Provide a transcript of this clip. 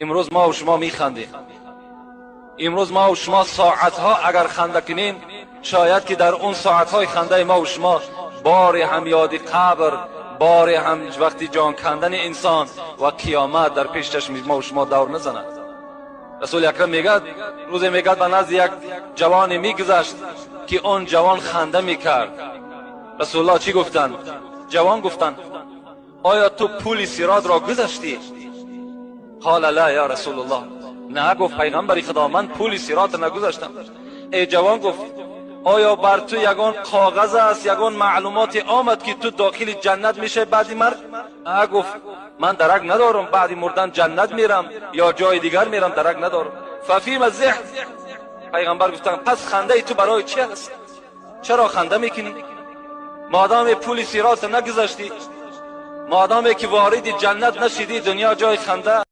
امروز ما و شما میخندیم. امروز ما و شما ساعتها اگر خنده کنیم، شاید که در اون ساعتهای خنده ما و شما بار هم یاد قبر، بار هم وقتی جان کندن انسان و قیامت در پیش چشم ما و شما دور نزند. رسول اکرم میگد، روز میگد به نزد یک جوانی میگذشت که اون جوان خنده میکرد. رسول الله چی گفتند؟ جوان گفتند آیا تو پول صراط را گذشتی؟ قال لا یا رسول الله. نه، گفت پیغمبر خدا من پول صراط نگذشتم. ای جوان گفت آیا بر تو یگان کاغذ است، یگان معلومات آمد که تو داخل جنت میشه بعد مرگ؟ نه، گفت من درک ندارم، بعد مردن جنت میرم یا جای دیگر میرم، درک ندارم. ففیم الضحك. پیغمبر گفتن پس خنده تو برای چی است؟ چرا خنده میکنی؟ مادام پول صراط نگذشتی، مادامی که وارد جنت نشدی، دنیا جای خنده